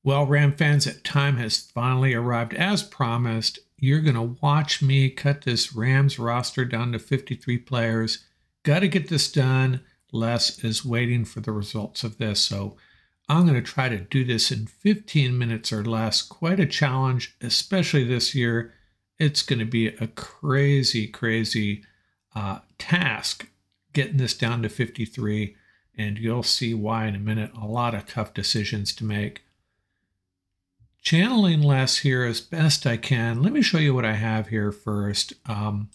Well, Ram fans, that time has finally arrived. As promised, you're going to watch me cut this Rams roster down to 53 players. Got to get this done. Les is waiting for the results of this. So I'm going to try to do this in 15 minutes or less. Quite a challenge, especially this year. It's going to be a crazy task getting this down to 53. And you'll see why in a minute. A lot of tough decisions to make. Channeling Les here as best I can. Let me show you what I have here first. So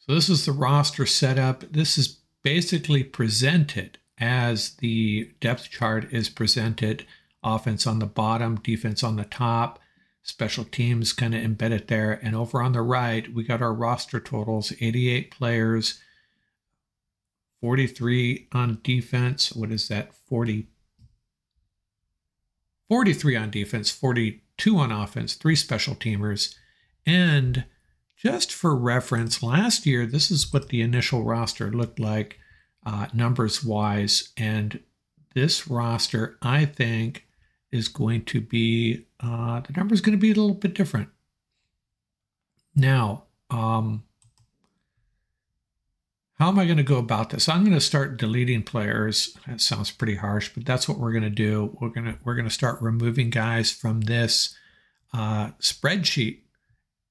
this is the roster setup. This is basically presented as the depth chart is presented. Offense on the bottom, defense on the top, special teams kind of embedded there. And over on the right, we got our roster totals, 88 players, 43 on defense. What is that? 43 on defense, 42 on offense, 3 special teamers. And just for reference, last year, this is what the initial roster looked like numbers-wise. And this roster, I think, is going to be, the number is going to be a little bit different. Now, how am I going to go about this? I'm going to start deleting players. That sounds pretty harsh, but that's what we're going to do. We're going to start removing guys from this spreadsheet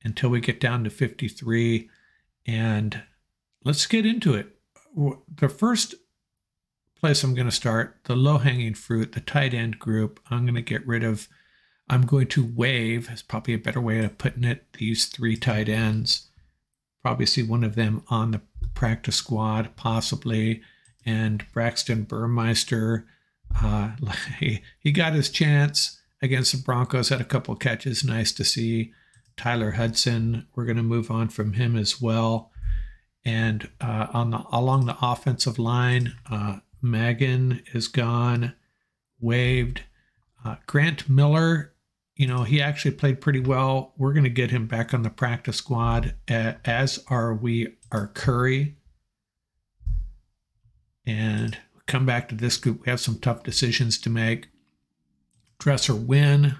until we get down to 53. And let's get into it. The first place I'm going to start, the low-hanging fruit, the tight end group, I'm going to get rid of. I'm going to waive, is probably a better way of putting it, these 3 tight ends. Probably see one of them on the practice squad, possibly. And Braxton Burmeister, he got his chance against the Broncos, had a couple catches, nice to see. Tyler Hudson, we're going to move on from him as well. And along the offensive line, Megan is gone, waived. Grant Miller, you know, he actually played pretty well. We're going to get him back on the practice squad, as are our Curry. And come back to this group. We have some tough decisions to make. Dresser Wynn,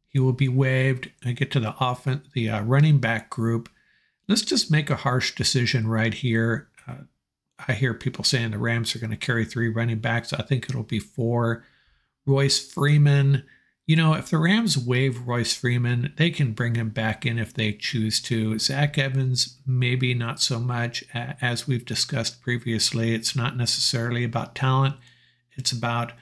he will be waived. I get to the running back group. Let's just make a harsh decision right here. I hear people saying the Rams are going to carry 3 running backs. I think it'll be 4. Royce Freeman. You know, if the Rams waive Royce Freeman, they can bring him back in if they choose to. Zach Evans, maybe not so much. As we've discussed previously, it's not necessarily about talent. It's about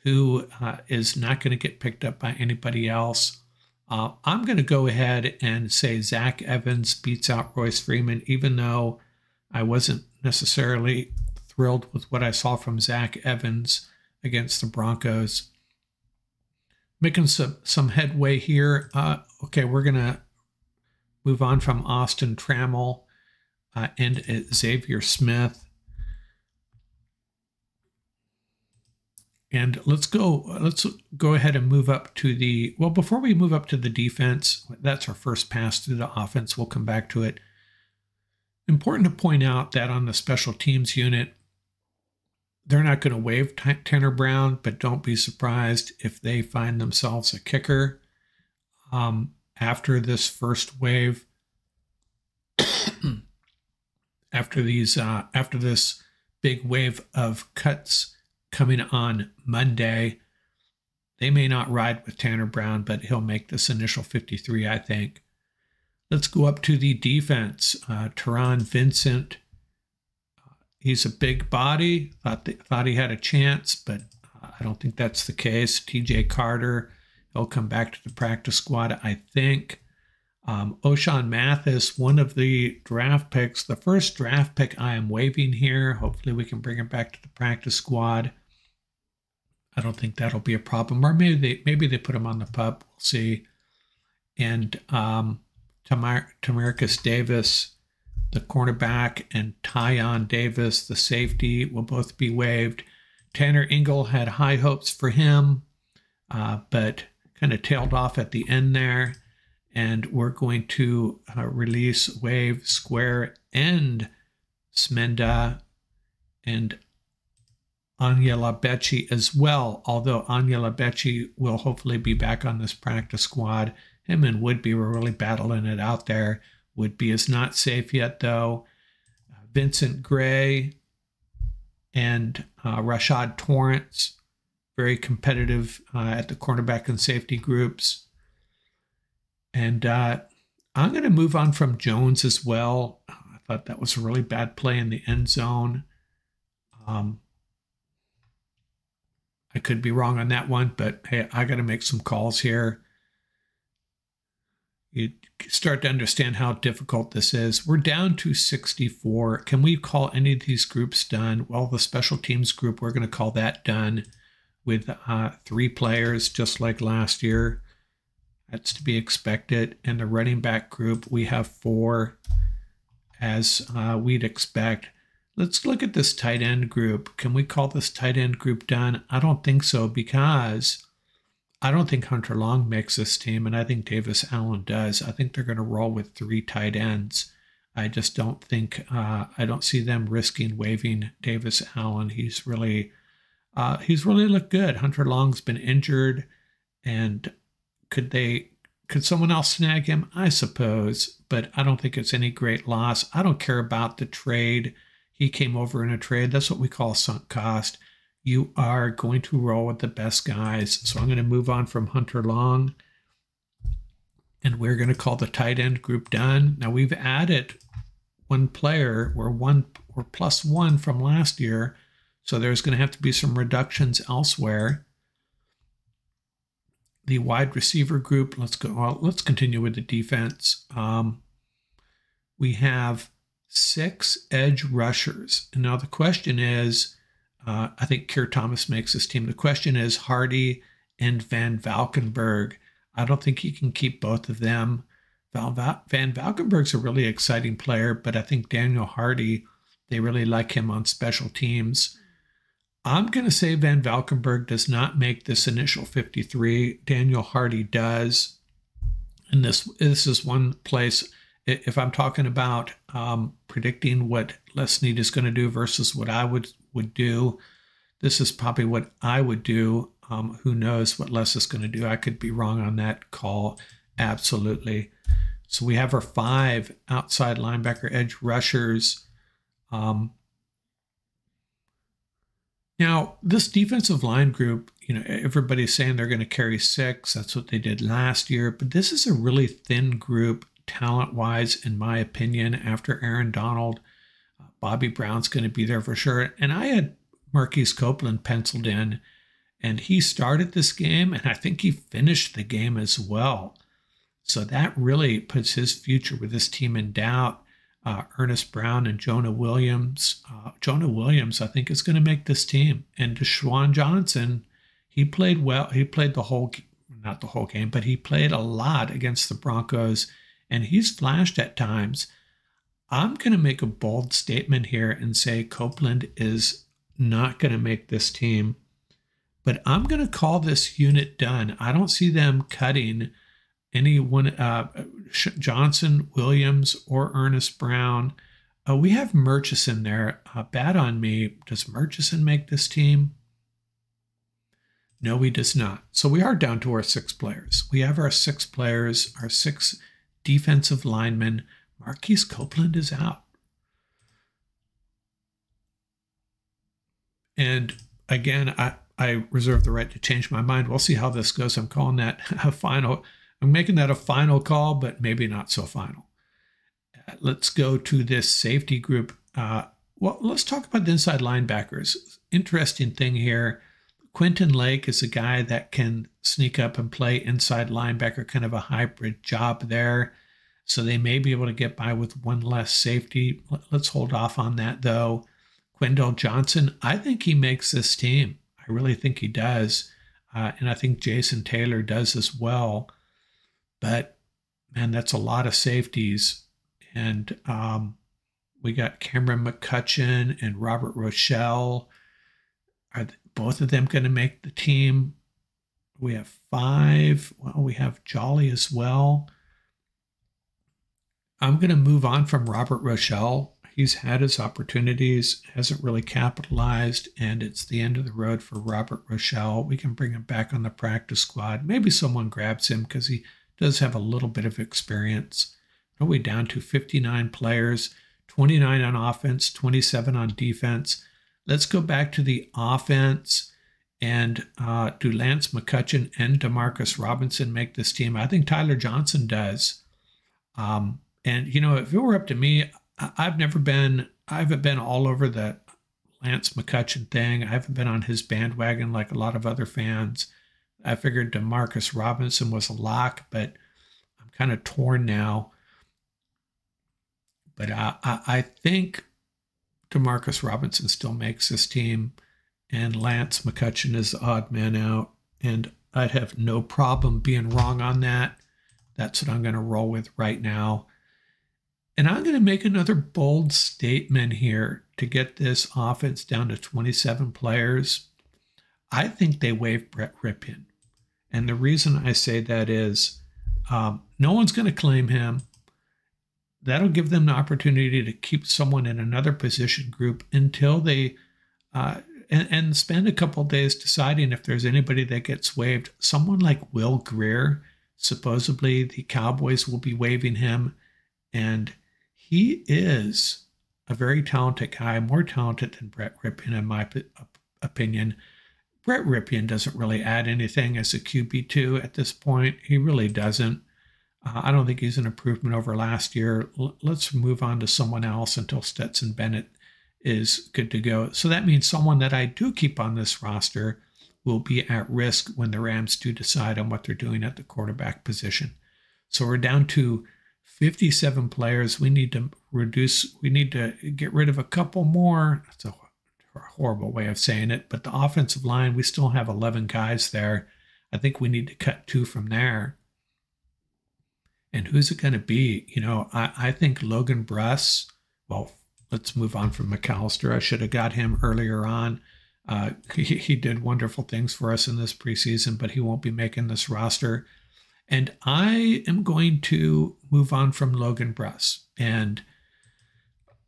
who is not going to get picked up by anybody else. I'm going to go ahead and say Zach Evans beats out Royce Freeman, even though I wasn't necessarily thrilled with what I saw from Zach Evans against the Broncos. Making some headway here. Okay, we're going to move on from Austin Trammell and Xavier Smith. And let's go ahead and move up to the, well, before we move up to the defense, that's our first pass through the offense. We'll come back to it. Important to point out that on the special teams unit, they're not going to waive Tanner Brown, but don't be surprised if they find themselves a kicker after this first wave. after this big wave of cuts coming on Monday, they may not ride with Tanner Brown, but he'll make this initial 53, I think. Let's go up to the defense. Teron Vincent. He's a big body. Thought he had a chance, but I don't think that's the case. TJ Carter, he'll come back to the practice squad, I think. O'Shawn Mathis, one of the draft picks, the first draft pick I am waiving here. Hopefully we can bring him back to the practice squad. I don't think that'll be a problem. Or maybe they put him on the pup. We'll see. And Tamarcus Davis, the cornerback, and Tyon Davis, the safety, will both be waived. Tanner Ingle had high hopes for him, but kind of tailed off at the end there. And we're going to waive Square and Smenda. And Anya Labechi as well, although Anya Labechi will hopefully be back on this practice squad. Him and Woodby were really battling it out there. Woodby is not safe yet, though. Vincent Gray and Rashad Torrance, very competitive at the cornerback and safety groups. And I'm going to move on from Jones as well. I thought that was a really bad play in the end zone. I could be wrong on that one, but hey, I got to make some calls here. You start to understand how difficult this is. We're down to 64. Can we call any of these groups done? Well, the special teams group, we're going to call that done with 3 players, just like last year. That's to be expected. And the running back group, we have 4, as we'd expect. Let's look at this tight end group. Can we call this tight end group done? I don't think so, because I don't think Hunter Long makes this team, and I think Davis Allen does. I think they're going to roll with 3 tight ends. I just don't think, I don't see them risking waiving Davis Allen. He's really looked good. Hunter Long's been injured, and could someone else snag him? I suppose, but I don't think it's any great loss. I don't care about the trade. He came over in a trade. That's what we call sunk cost. You are going to roll with the best guys. So I'm going to move on from Hunter Long, and we're going to call the tight end group done. Now we've added 1 player. We're +1 from last year. So there's going to have to be some reductions elsewhere. The wide receiver group, let's continue with the defense. We have 6 edge rushers. And now the question is, I think Keir Thomas makes this team. The question is Hardy and Van Valkenburg. I don't think he can keep both of them. Van Valkenburg's a really exciting player, but I think Daniel Hardy, they really like him on special teams. I'm going to say Van Valkenburg does not make this initial 53. Daniel Hardy does. And this is one place, if I'm talking about predicting what Les Snead is going to do versus what I would do, this is probably what I would do. Who knows what Les is going to do? I could be wrong on that call. Absolutely. So we have our 5 outside linebacker edge rushers. Now, this defensive line group, everybody's saying they're going to carry 6. That's what they did last year. But this is a really thin group, talent-wise, in my opinion, after Aaron Donald. Bobby Brown's going to be there for sure. And I had Marquise Copeland penciled in, and he started this game, and I think he finished the game as well. So that really puts his future with this team in doubt. Ernest Brown and Jonah Williams. Jonah Williams, I think, is going to make this team. And Deshaun Johnson, he played well. He played not the whole game, but he played a lot against the Broncos, and he's flashed at times. I'm going to make a bold statement here and say Copeland is not going to make this team, but I'm going to call this unit done. I don't see them cutting anyone, Johnson, Williams, or Ernest Brown. We have Murchison there. Bad on me. Does Murchison make this team? No, he does not. So we are down to our 6 players. We have our 6 players, our 6 defensive linemen. Marquise Copeland is out. And again, I reserve the right to change my mind. We'll see how this goes. I'm calling that a final. I'm making that a final call, but maybe not so final. Let's go to this safety group. Well, let's talk about the inside linebackers. Interesting thing here. Quentin Lake is a guy that can sneak up and play inside linebacker, kind of a hybrid job there. So they may be able to get by with 1 less safety. Let's hold off on that, though. Quindell Johnson, I think he makes this team. I really think he does. And I think Jason Taylor does as well. But, man, that's a lot of safeties. And we got Cameron McCutcheon and Robert Rochelle. Are both of them going to make the team? We have 5. Well, we have Jolly as well. I'm going to move on from Robert Rochelle. He's had his opportunities, hasn't really capitalized, and it's the end of the road for Robert Rochelle. We can bring him back on the practice squad. Maybe someone grabs him because he does have a little bit of experience. What are we down to? 59 players, 29 on offense, 27 on defense. Let's go back to the offense. And do Lance McCutcheon and Demarcus Robinson make this team? I think Tyler Johnson does. And, you know, if it were up to me, I haven't been all over the Lance McCutcheon thing. I haven't been on his bandwagon like a lot of other fans. I figured Demarcus Robinson was a lock, but I'm kind of torn now. But I think Demarcus Robinson still makes this team, and Lance McCutcheon is the odd man out. And I'd have no problem being wrong on that. That's what I'm going to roll with right now. And I'm going to make another bold statement here to get this offense down to 27 players. I think they waive Brett Rypien. And the reason I say that is no one's going to claim him. That'll give them the opportunity to keep someone in another position group until they and spend a couple of days deciding if there's anybody that gets waived. Someone like Will Grier, supposedly the Cowboys will be waiving him, and he is a very talented guy, more talented than Brett Rypien in my opinion. Brett Rypien doesn't really add anything as a QB2 at this point. He really doesn't. I don't think he's an improvement over last year. Let's move on to someone else until Stetson Bennett is good to go. So that means someone that I do keep on this roster will be at risk when the Rams do decide on what they're doing at the quarterback position. So we're down to 57 players. We need to get rid of a couple more. That's a horrible way of saying it, but the offensive line, we still have 11 guys there. I think we need to cut 2 from there. And who's it going to be? You know, I think Logan Bruss, well, let's move on from McAllister. I should have got him earlier on. He did wonderful things for us in this preseason, but he won't be making this roster. And I am going to move on from Logan Bruss. And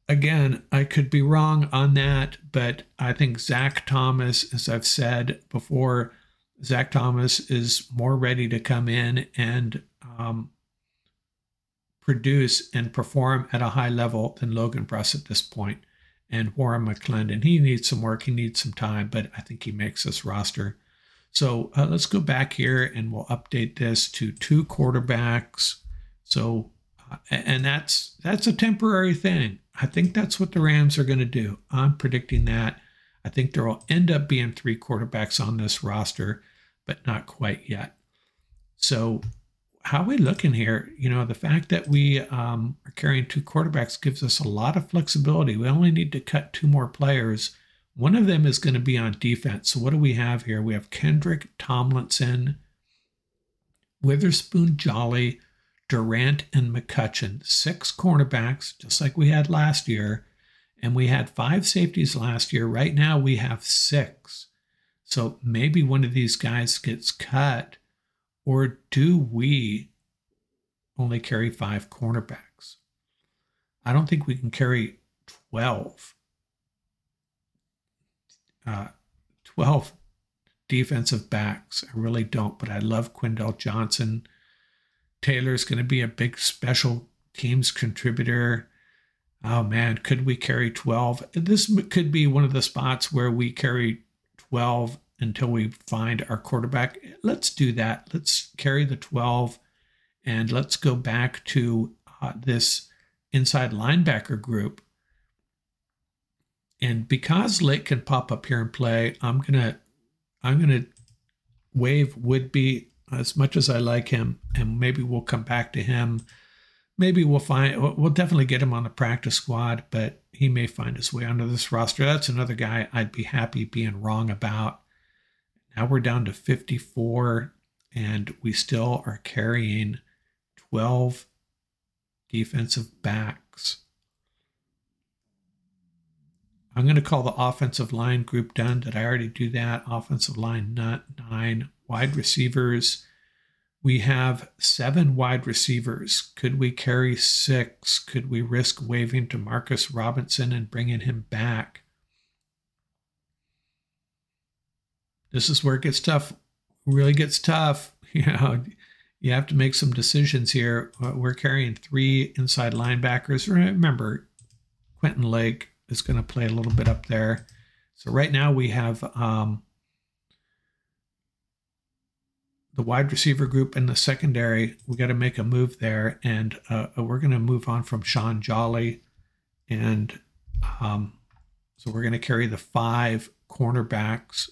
again, I could be wrong on that, but I think Zach Thomas, as I've said before, Zach Thomas is more ready to come in and produce and perform at a high level than Logan Bruss at this point. And Warren McClendon, he needs some work, he needs some time, but I think he makes this roster. So let's go back here and we'll update this to 2 quarterbacks. So, and that's a temporary thing. I think that's what the Rams are going to do. I'm predicting that. I think there will end up being 3 quarterbacks on this roster, but not quite yet. So how are we looking here? You know, the fact that we are carrying 2 quarterbacks gives us a lot of flexibility. We only need to cut 2 more players. One of them is going to be on defense. So what do we have here? We have Kendrick Tomlinson, Witherspoon Jolly, Durant, and McCutcheon. 6 cornerbacks, just like we had last year. And we had 5 safeties last year. Right now we have 6. So maybe one of these guys gets cut. Or do we only carry 5 cornerbacks? I don't think we can carry 12. 12 defensive backs. I really don't, but I love Quindell Johnson. Taylor's going to be a big special teams contributor. Oh man, could we carry 12? This could be one of the spots where we carry 12 until we find our quarterback. Let's do that. Let's carry the 12 and let's go back to this inside linebacker group. And because Lake can pop up here and play, I'm gonna waive Woodby as much as I like him, and maybe we'll come back to him. Maybe we'll definitely get him on the practice squad, but he may find his way onto this roster. That's another guy I'd be happy being wrong about. Now we're down to 54, and we still are carrying 12 defensive backs. I'm going to call the offensive line group done. Did I already do that? Offensive line, 9. Wide receivers. We have 7 wide receivers. Could we carry 6? Could we risk waiving Demarcus Robinson and bringing him back? This is where it gets tough. Really gets tough. You have to make some decisions here. We're carrying 3 inside linebackers. Remember, Quentin Lake is going to play a little bit up there. So right now we have the wide receiver group in the secondary. We got to make a move there, and we're going to move on from Sean Jolly, and so we're going to carry the 5 cornerbacks.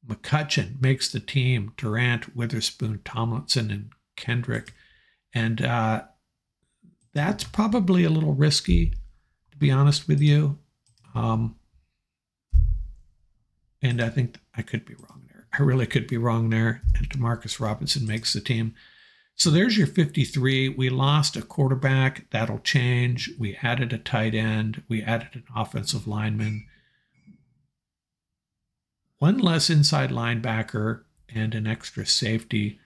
McCutcheon makes the team. Durant, Witherspoon, Tomlinson, and Kendrick, and that's probably a little risky, to be honest with you. And I think I could be wrong there. I really could be wrong there. And Demarcus Robinson makes the team. So there's your 53. We lost a quarterback. That'll change. We added a tight end. We added an offensive lineman. 1 less inside linebacker and an extra safety.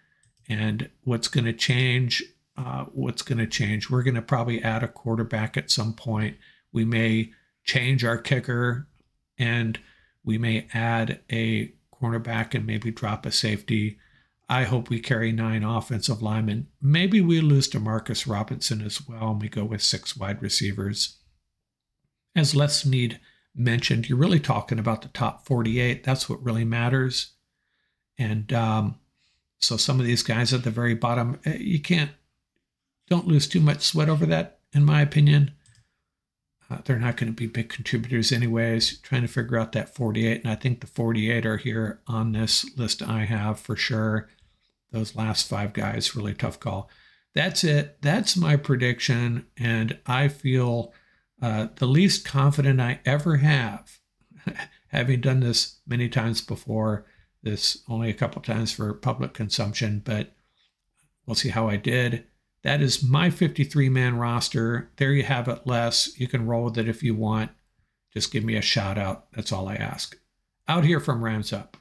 And what's going to change? We're going to probably add a quarterback at some point. We may change our kicker, and we may add a cornerback and maybe drop a safety. I hope we carry 9 offensive linemen. Maybe we lose Demarcus Robinson as well, and we go with 6 wide receivers. As Les Snead mentioned, you're really talking about the top 48. That's what really matters. And so some of these guys at the very bottom, don't lose too much sweat over that, in my opinion. They're not going to be big contributors anyways. Trying to figure out that 48, and I think the 48 are here on this list I have for sure. Those last 5 guys, really tough call. That's it. That's my prediction, and I feel the least confident I ever have, having done this many times before. This only a couple times for public consumption, but we'll see how I did. That is my 53-man roster. There you have it, Les. You can roll with it if you want. Just give me a shout out. That's all I ask. Out here from Rams Up.